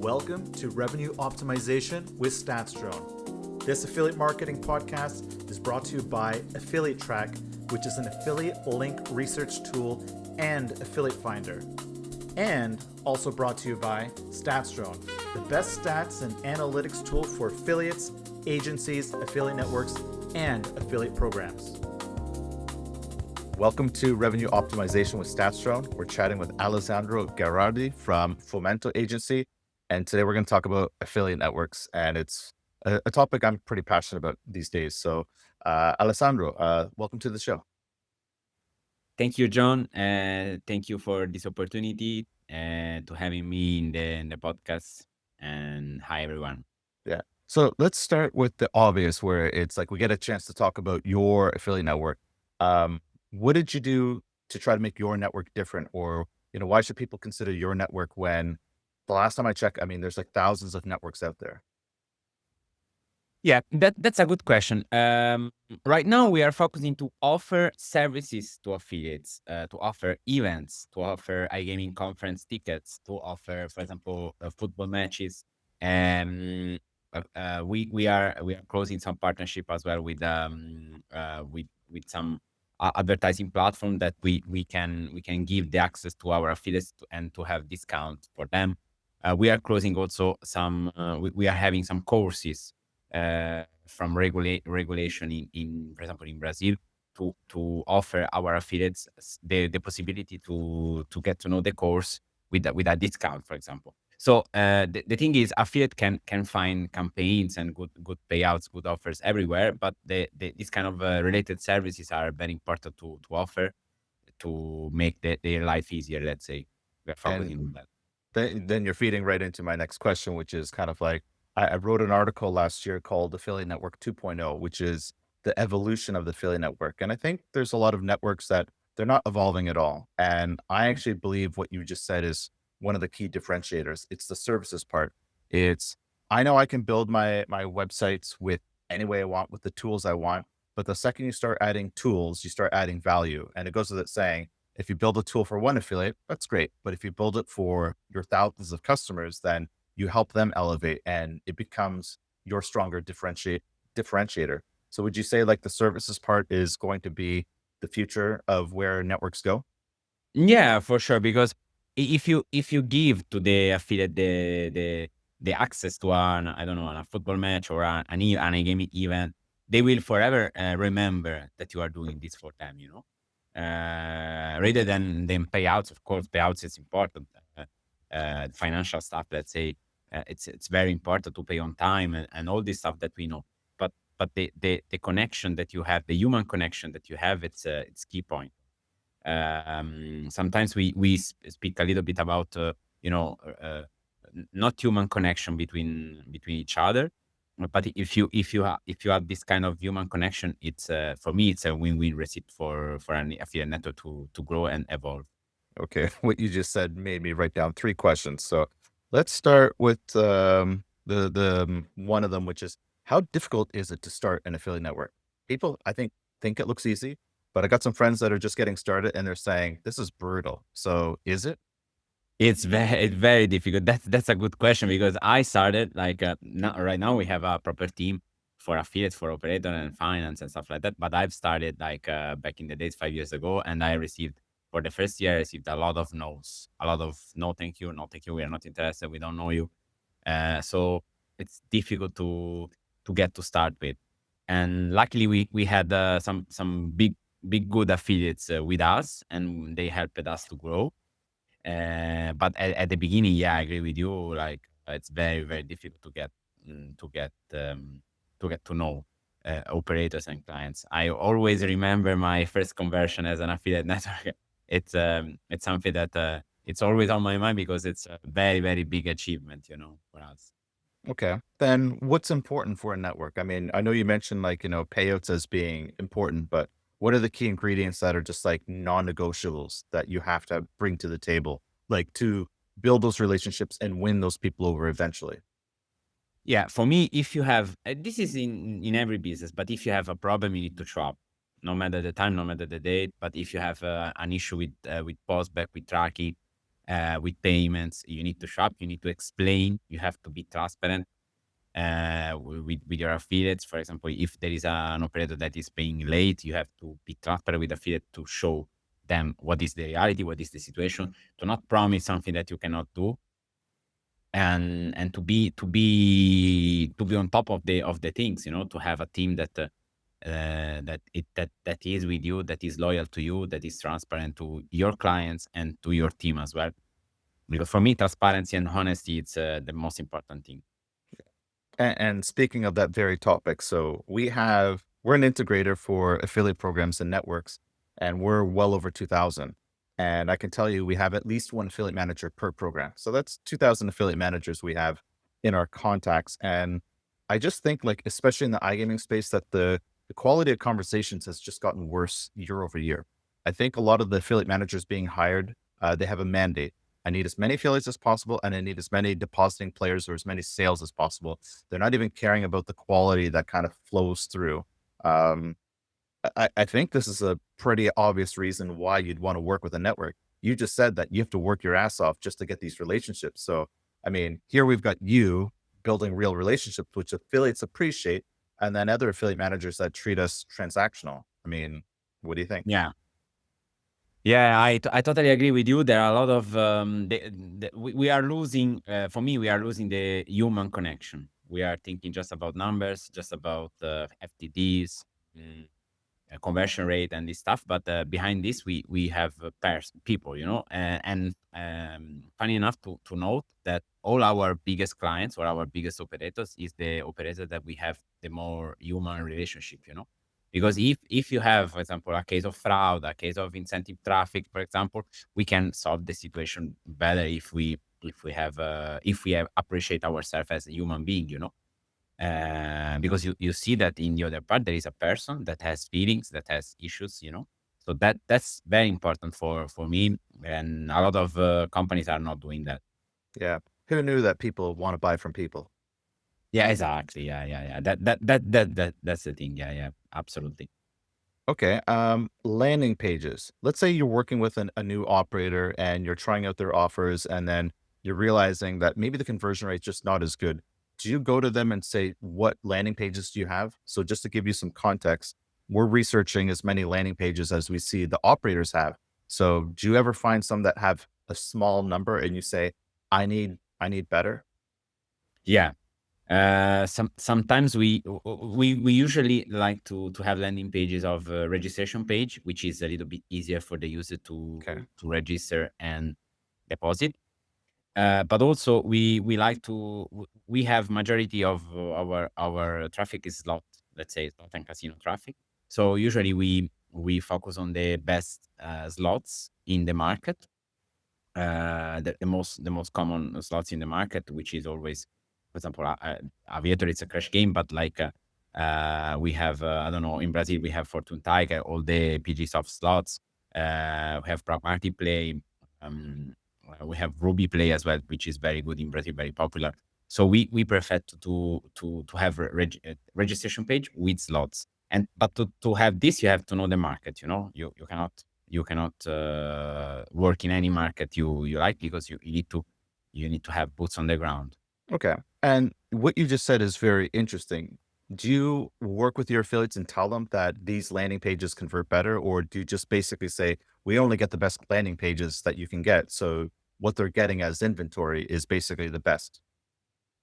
Welcome to Revenue Optimization with StatsDrone. This affiliate marketing podcast is brought to you by Affiliate Track, which is an affiliate link research tool and affiliate finder. And also brought to you by StatsDrone, the best stats and analytics tool for affiliates, agencies, affiliate networks, and affiliate programs. Welcome to Revenue Optimization with StatsDrone. We're chatting with Alessandro Gherardi from Fomento Agency. And today we're going to talk about affiliate networks. And it's a topic I'm pretty passionate about these days. So Alessandro, welcome to the show. Thank you, John. Thank you for this opportunity to having me in the podcast. And hi, everyone. Yeah. So let's start with the obvious, where it's like we get a chance to talk about your affiliate network. What did you do to try to make your network different? Or, why should people consider your network when the last time I checked, there's like thousands of networks out there. Yeah, that's a good question. Right now, we are focusing to offer services to affiliates, to offer events, to offer iGaming conference tickets, to offer, for example, football matches. And we are closing some partnership as well with some advertising platform that we can give the access to our affiliates and to have discount for them. We are closing also some. We are having some courses from regulation for example, in Brazil, to offer our affiliates the possibility to get to know the course with a discount, for example. So the thing is, affiliate can find campaigns and good payouts, good offers everywhere, but these kind of related services are very important to offer to make their life easier. Let's say we're focusing on And that. then you're feeding right into my next question, which is kind of like, I wrote an article last year called Affiliate Network 2.0, which is the evolution of the affiliate network. And I think there's a lot of networks that they're not evolving at all. And I actually believe what you just said is one of the key differentiators. It's the services part. It's, I know I can build my websites with any way I want, with the tools I want. But the second you start adding tools, you start adding value. And it goes with it saying, if you build a tool for one affiliate, that's great. But if you build it for your thousands of customers, then you help them elevate and it becomes your stronger differentiator. So would you say like the services part is going to be the future of where networks go? Yeah, for sure. Because if you give to the affiliate the access to an, I don't know, a football match or an gaming event, they will forever remember that you are doing this for them. Rather than payouts. Of course, payouts is important. Financial stuff, let's say, it's very important to pay on time and all this stuff that we know. But the connection that you have, the human connection that you have, it's key point. Sometimes we speak a little bit about not human connection between each other, but if you have this kind of human connection, it's for me it's a win-win recipe for an affiliate network to grow and evolve. Okay. What you just said made me write down three questions. So let's start with the one of them, which is, how difficult is it to start an affiliate network? People, I think it looks easy, but I got some friends that are just getting started and they're saying this is brutal. So is it? It's very difficult. That's a good question, because I started like now, right now we have a proper team for affiliates, for operator and finance and stuff like that. But I've started like back in the days 5 years ago, and I received, for the first year, I received a lot of no's, a lot of no, thank you, no, thank you, we are not interested, we don't know you. So it's difficult to get to start with. And luckily, we had some big good affiliates with us, and they helped us to grow. But at the beginning, yeah, I agree with you. Like it's very very difficult mm, to get um, to get to know operators and clients. I always remember my first conversion as an affiliate network. It's something that it's always on my mind, because it's a very very big achievement, for us. Okay. Then what's important for a network? I know you mentioned like, payouts as being important, but what are the key ingredients that are just like non-negotiables that you have to bring to the table, like to build those relationships and win those people over eventually? Yeah, for me, if you have this is in every business, but if you have a problem, you need to show up, no matter the time, no matter the date. But if you have an issue with postback, with tracking, with payments. You need to shop, you need to explain, you have to be transparent with your affiliates. For example, if there is an operator that is paying late, you have to be transparent with affiliate to show them what is the reality, what is the situation, to not promise something that you cannot do, and to be on top of the things, to have a team that is with you, that is loyal to you, that is transparent to your clients and to your team as well. Because for me, transparency and honesty, it's the most important thing. And speaking of that very topic, so we're an integrator for affiliate programs and networks, and we're well over 2,000. And I can tell you, we have at least one affiliate manager per program. So that's 2,000 affiliate managers we have in our contacts. And I just think, like, especially in the iGaming space, that the quality of conversations has just gotten worse year over year. I think a lot of the affiliate managers being hired, they have a mandate. I need as many affiliates as possible, and I need as many depositing players or as many sales as possible. They're not even caring about the quality that kind of flows through. Um, I think this is a pretty obvious reason why you'd want to work with a network. You just said that you have to work your ass off just to get these relationships. So, I mean, here we've got you building real relationships, which affiliates appreciate, and then other affiliate managers that treat us transactional. I mean, what do you think? Yeah. Yeah, I totally agree with you. There are a lot of we are losing. For me, we are losing the human connection. We are thinking just about numbers, just about FTDs, conversion rate, and this stuff. But behind this, we have people, and funny enough to note that all our biggest clients or our biggest operators is the operator that we have the more human relationship. Because if you have, for example, a case of fraud, a case of incentive traffic, for example, we can solve the situation better if we have appreciate ourselves as a human being, because you see that in the other part there is a person that has feelings, that has issues, so that's very important for me, and a lot of companies are not doing that. Yeah. Who knew that people want to buy from people? Yeah, exactly. Yeah. That's the thing. Yeah, absolutely. Okay. Landing pages. Let's say you're working with a new operator and you're trying out their offers, and then you're realizing that maybe the conversion rate's just not as good. Do you go to them and say, what landing pages do you have? So just to give you some context, we're researching as many landing pages as we see the operators have. So do you ever find some that have a small number and you say, I need better? Yeah. Sometimes we usually like to have landing pages of registration page, which is a little bit easier for the user to Okay. to register and deposit. But also we like we have majority of our traffic is slot, let's say slot and casino traffic. So usually we focus on the best slots in the market, the most common slots in the market, which is always, for example, Aviator. It's a crash game, but like we have, I don't know, in Brazil we have Fortune Tiger, all the PG soft slots. We have Pragmatic Play. Um, we have Ruby Play as well, which is very good in Brazil, very popular. So we prefer to have a registration page with slots. And but to have this, you have to know the market. You cannot work in any market you like, because you need to have boots on the ground. Okay. And what you just said is very interesting. Do you work with your affiliates and tell them that these landing pages convert better, or do you just basically say, we only get the best landing pages that you can get? So what they're getting as inventory is basically the best.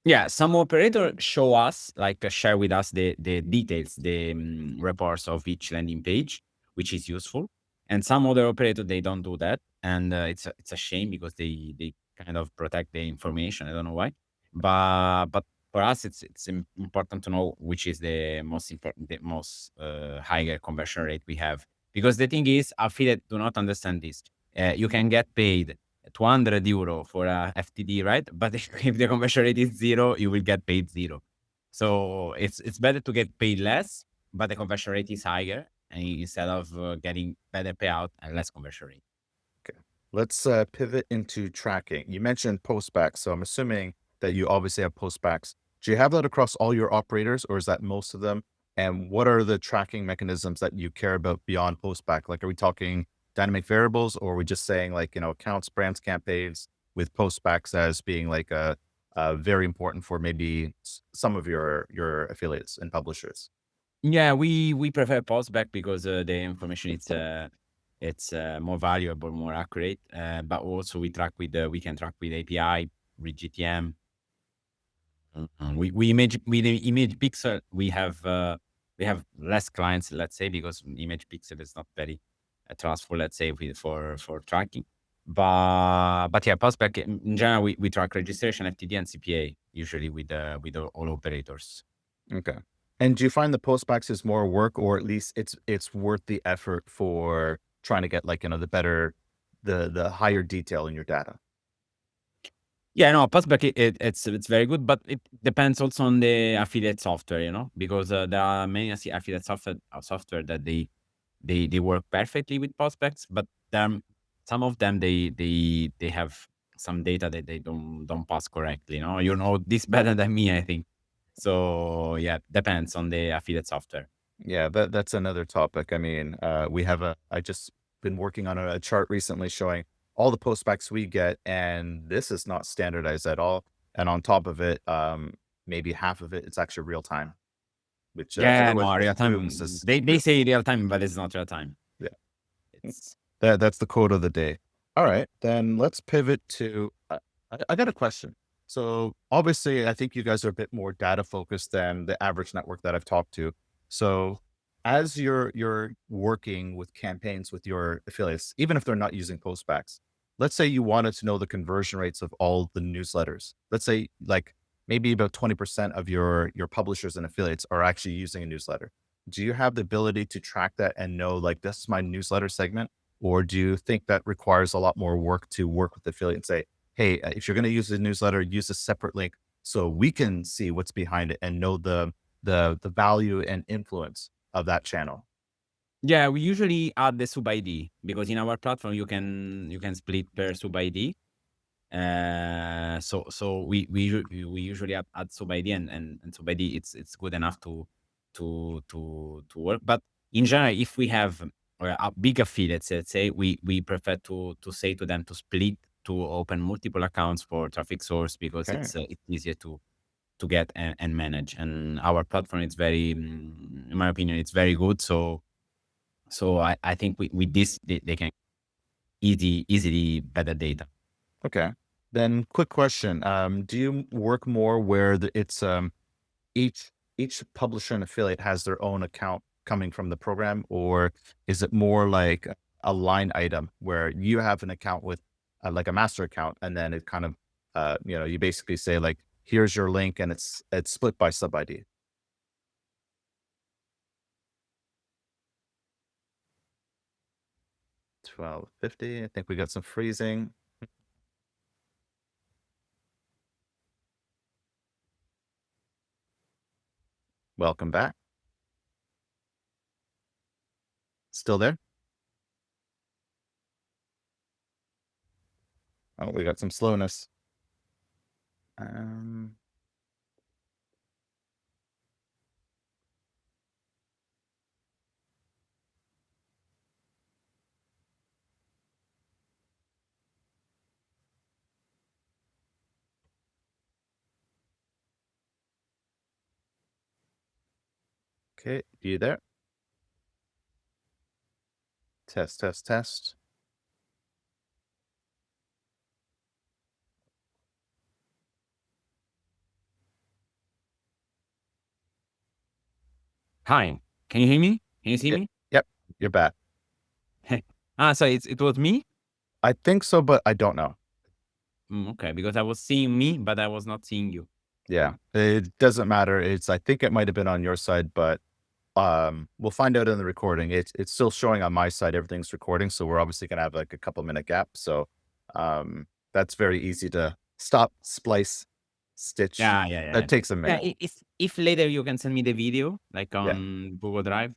Yeah, some operator show us, like, share with us the details, the reports of each landing page, which is useful. And some other operator, they don't do that, and it's a shame, because they kind of protect the information. I don't know why, but for us, it's important to know which is the most important, the most higher conversion rate we have. Because the thing is, affiliate do not understand this. You can get paid 200 euro for a FTD, right? But if the conversion rate is zero, you will get paid zero. So it's better to get paid less, but the conversion rate is higher, and instead of getting better payout and less conversion rate. Okay. Let's pivot into tracking. You mentioned postbacks, so I'm assuming that you obviously have postbacks. Do you have that across all your operators, or is that most of them? And what are the tracking mechanisms that you care about beyond postback? Like, are we talking dynamic variables, or are we just saying like, accounts, brands, campaigns with postbacks as being like very important for maybe some of your affiliates and publishers? Yeah, we prefer postback because the information it's more valuable, more accurate. But also we can track with API, with GTM. We image with the image pixel. We have less clients, let's say, because image pixel is not very trustful, let's say, for tracking. But yeah, postback in general, we track registration, FTD, and CPA usually with all operators. Okay. And do you find the postbacks is more work, or at least it's worth the effort for trying to get like, the higher detail in your data? Yeah, no, Postback it's very good, but it depends also on the affiliate software, because there are many affiliate software that they work perfectly with Postbacks, but some of them they have some data that they don't pass correctly. You know this better than me, I think. So yeah, depends on the affiliate software. Yeah, that's another topic. I mean, I just been working on a chart recently showing all the postbacks we get, and this is not standardized at all. And on top of it, maybe half of it, it's actually real time, which Yeah, everyone no, real assumes time. is They real. say real time, but it's not real time. Yeah. It's That's the quote of the day. All right, then let's pivot to. I got a question. So obviously, I think you guys are a bit more data focused than the average network that I've talked to. So as you're working with campaigns with your affiliates, even if they're not using postbacks, let's say you wanted to know the conversion rates of all the newsletters. Let's say like maybe about 20% of your publishers and affiliates are actually using a newsletter. Do you have the ability to track that and know like this is my newsletter segment? Or do you think that requires a lot more work to work with the affiliate and say, hey, if you're going to use the newsletter, use a separate link so we can see what's behind it and know the value and influence of that channel? Yeah, we usually add the sub ID because in our platform you can split per sub ID. So we usually add sub ID and sub ID it's good enough to work. But in general, if we have a big affiliates, let's say, we prefer to say to them to split, to open multiple accounts for traffic source because Okay. it's easier to get and manage. And our platform is very, in my opinion, it's very good. So I think with this they can easily better data. Okay. Then quick question. Do you work more where it's each each publisher and affiliate has their own account coming from the program, or is it more like a line item where you have an account with like a master account, and then it kind of you basically say like here's your link, and it's split by sub ID. 1250. I think we got some freezing. Welcome back. Still there? Oh, we got some slowness. Um, okay, you there? Test, test, test. Hi, can you hear me? Can you see Yep, me? yep, you're back. So it was me? I think so, but I don't know. Okay, because I was seeing me, but I was not seeing you. Yeah, it doesn't matter. I think it might have been on your side, but we'll find out in the recording. It's still showing on my side, everything's recording, so we're obviously gonna have like a couple minute gap. So that's very easy to stop, splice, stitch. Yeah. That takes a Yeah, minute. if later you can send me the video, like Yeah. on Google Drive.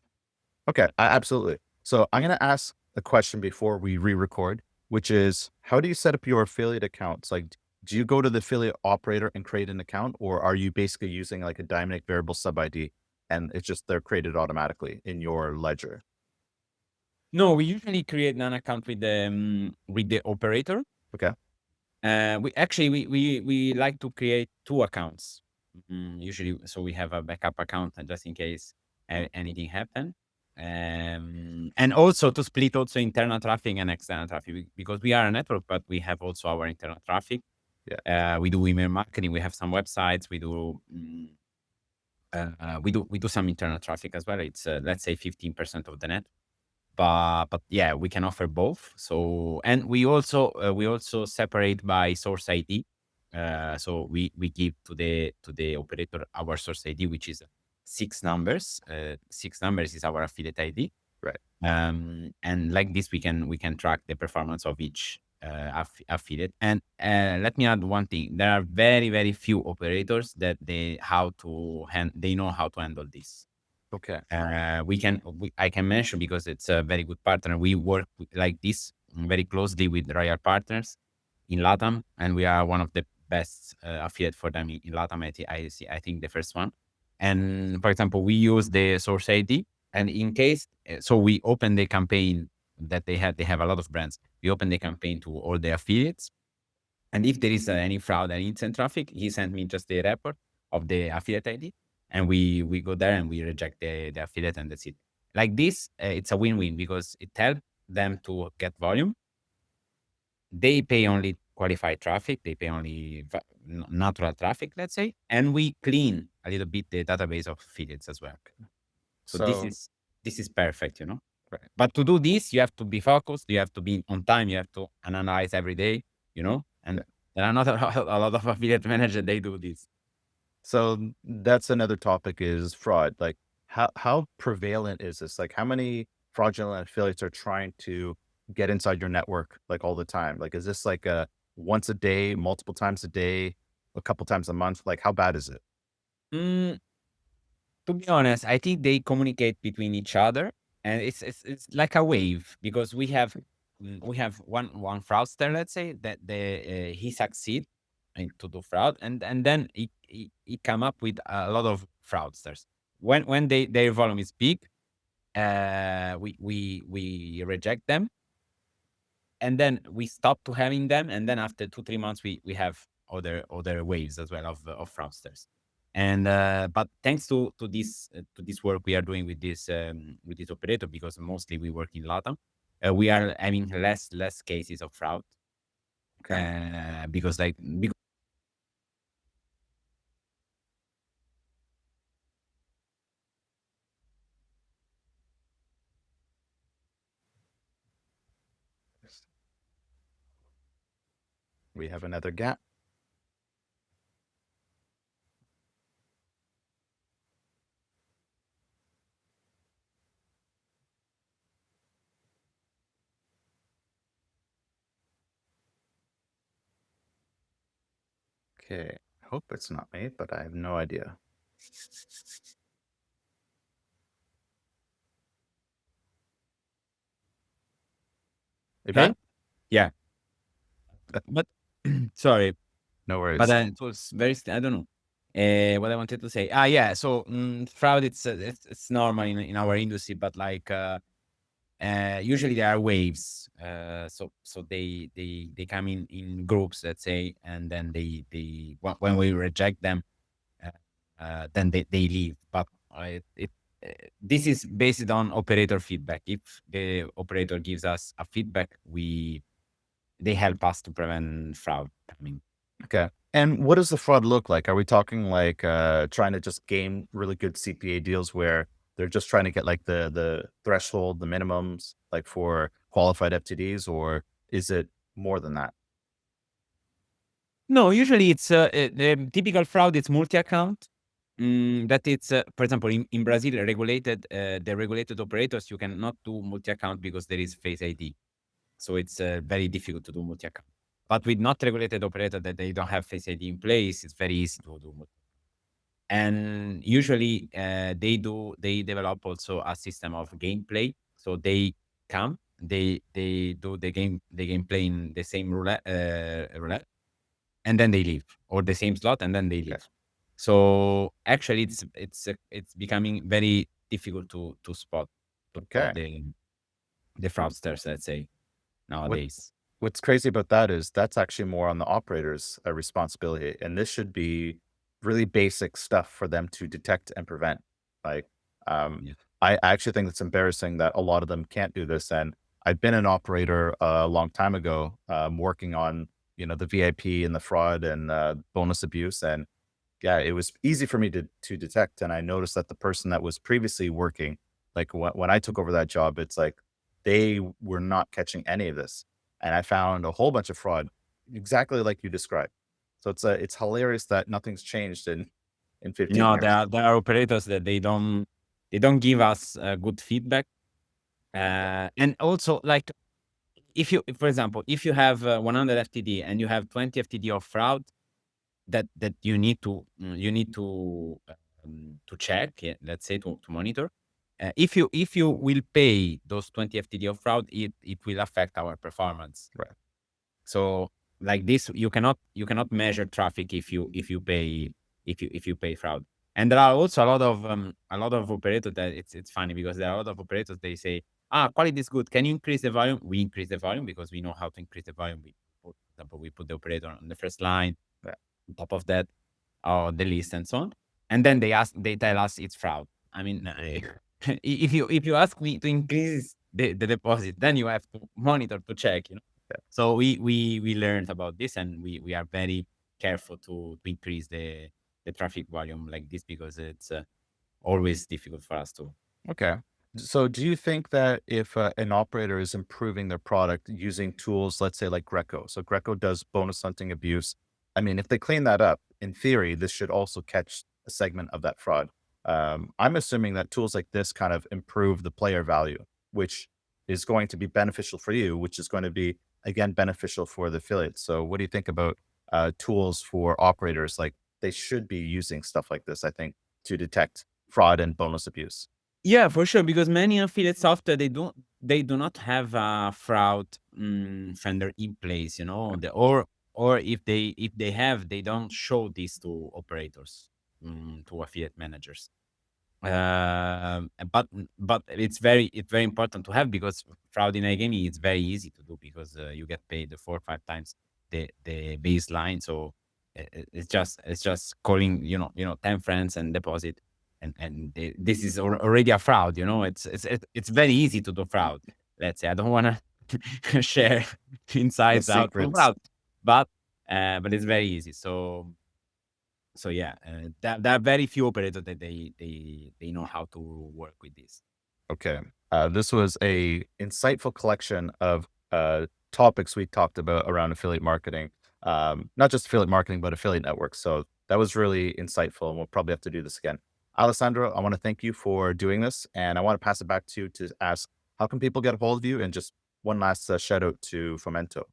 Okay, absolutely. So I'm going to ask a question before we re-record, which is how do you set up your affiliate accounts? Like, do you go to the affiliate operator and create an account, or are you basically using like a dynamic variable sub ID and it's just they're created automatically in your ledger? No, we usually create an account with the operator. Okay. We actually we like to create two accounts. Usually, so we have a backup account just in case anything happen. And also to split also internal traffic and external traffic because we are a network, but we have also our internal traffic. Yeah. We do email marketing. We have some websites. We do some internal traffic as well. It's let's say 15% of the net. But yeah, we can offer both. So and we also separate by source ID. So we give to the operator our source ID, which is six numbers. Six numbers is our affiliate ID. Right. And like this, we can track the performance of each affiliate. And let me add one thing: there are very few operators that they know how to handle this. Okay. I can mention because it's a very good partner. We work like this very closely with Royal Partners in LATAM, and we are one of the best affiliate for them in LATAM. I think the first one. And for example, we use the source ID, and in case, so we open the campaign that they have a lot of brands. We open the campaign to all the affiliates, and if there is any fraud and instant traffic, he sent me just the report of the affiliate ID, and we go there and we reject the affiliate, and that's it. Like this, it's a win-win because it helps them to get volume. They pay only qualified traffic. They pay only natural traffic, let's say, and we clean a little bit the database of affiliates as well. So So this is perfect, you know. right. But to do this, you have to be focused. You have to be on time. You have to analyze every day, you know. Yeah. And there are not a lot of affiliate managers. They do this. So that's another topic is fraud. Like how prevalent is this? Like how many fraudulent affiliates are trying to get inside your network like all the time? Like is this like a once a day, multiple times a day, a couple times a month? Like how bad is it? Mm, to be honest, I think they communicate between each other, and it's like a wave because we have one fraudster, let's say that he succeed to do fraud, and then he come up with a lot of fraudsters. When their volume is big, we reject them, and then we stop to having them, and then after 2 3 months we have other waves as well of fraudsters. And but thanks to this work we are doing with this operator, because mostly we work in latam, we are having less cases of fraud, Okay. because We have another gap. Okay. I hope it's not me, but I have no idea. You back? okay, yeah, but sorry. No But worries. it was very, I don't know. What I wanted to say. Ah, yeah. So fraud, it's normal in our industry, but like usually there are waves. So they come in groups, let's say, and then when we reject them, uh, then they leave. But uh, this is based on operator feedback. If the operator gives us a feedback, they help us to prevent fraud coming. Okay. And what does the fraud look like? Are we talking like trying to just game really good CPA deals where they're just trying to get like the threshold, the minimums, like for qualified FTDs, or is it more than that? No, usually it's the typical fraud. It's multi-account. That it's for example in Brazil regulated the regulated operators, you cannot do multi-account because there is Face ID. So it's very difficult to do multi-account. But with not regulated operator that they don't have Face ID in place, it's very easy to do. And usually they develop also a system of gameplay. So they come, they do the gameplay in the same roulette, and then they leave, or the same slot and then they Okay. leave. So actually, it's becoming very difficult to spot Okay. the. the fraudsters, let's say, What nowadays. What's crazy about that is that's actually more on the operator's responsibility, and this should be really basic stuff for them to detect and prevent. Like, um, Yeah. I actually think it's embarrassing that a lot of them can't do this. And I've been an operator a long time ago, working on the VIP and the fraud and bonus abuse, and yeah, it was easy for me to detect, and I noticed that the person that was previously working, like, when I took over that job, it's like they were not catching any of this, and I found a whole bunch of fraud, exactly like you described. So it's hilarious that nothing's changed in 15 No, years. there are operators that they don't give us good feedback. And also, like, if you, for example, if you have 100 FTD and you have 20 FTD of fraud, that you need to check, yeah, let's say, to monitor. If you will pay those 20 FTD of fraud, it will affect our performance. Right. So, like this, you cannot measure traffic if you pay fraud. And there are also a lot of operators that it's funny, because there are a lot of operators, they say, quality is good. Can you increase the volume? We increase the volume because we know how to increase the volume. For example, we put the operator on the first line, Yeah. on top of that, or the list and so on. And then they tell us it's fraud. I mean, if you ask me to increase the deposit, then you have to monitor to check. Yeah. So we learned about this, and we are very careful to increase the traffic volume like this, because it's always difficult for us to. Okay. So do you think that if an operator is improving their product using tools, let's say like Greco, so Greco does bonus hunting abuse. I mean, if they clean that up, in theory, this should also catch a segment of that fraud. I'm assuming that tools like this kind of improve the player value, which is going to be beneficial for you, which is going to be, again, beneficial for the affiliates. So what do you think about tools for operators? Like, they should be using stuff like this, I think, to detect fraud and bonus abuse. Yeah, for sure. Because many affiliate software, they do not have a fraud vendor in place. Or if they have, they don't show this to operators, to affiliate managers. But it's very important to have, because fraud in iGaming is very easy to do, because you get paid 4 or 5 times the baseline. So it's just calling 10 friends and deposit, and this is already a fraud. It's very easy to do fraud. Let's say, I don't want to share No insights out from secrets. fraud, but it's very easy. So yeah, there are very few operators that they know how to work with this. Okay. This was a insightful collection of topics we talked about around affiliate marketing. Not just affiliate marketing, but affiliate networks. So that was really insightful, and we'll probably have to do this again. Alessandro, I want to thank you for doing this, and I want to pass it back to you to ask how can people get a hold of you, and just one last shout out to Fomento.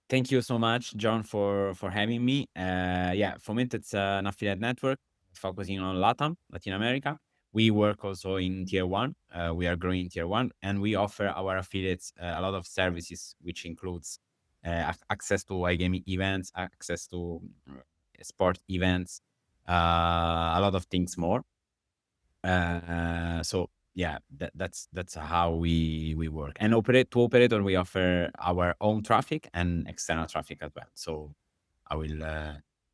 Thank you so much, John, for having me. Yeah, Foment, it's an affiliate network focusing on LATAM, Latin America. We work also in tier one. We are growing in tier one, and we offer our affiliates a lot of services, which includes access to iGaming events, access to sport events, a lot of things more. So yeah, that's how we work. And to operator, we offer our own traffic and external traffic as well. So I will uh,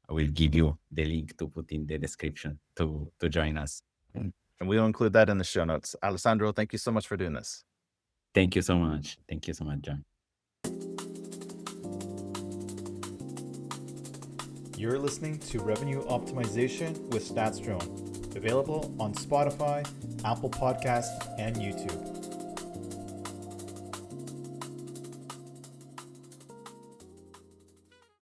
I will give you the link to put in the description to join us. And we'll include that in the show notes. Alessandro, thank you so much for doing this. Thank you so much. Thank you so much, John. You're listening to Revenue Optimization with StatsDrone, available on Spotify, Apple Podcasts, and YouTube.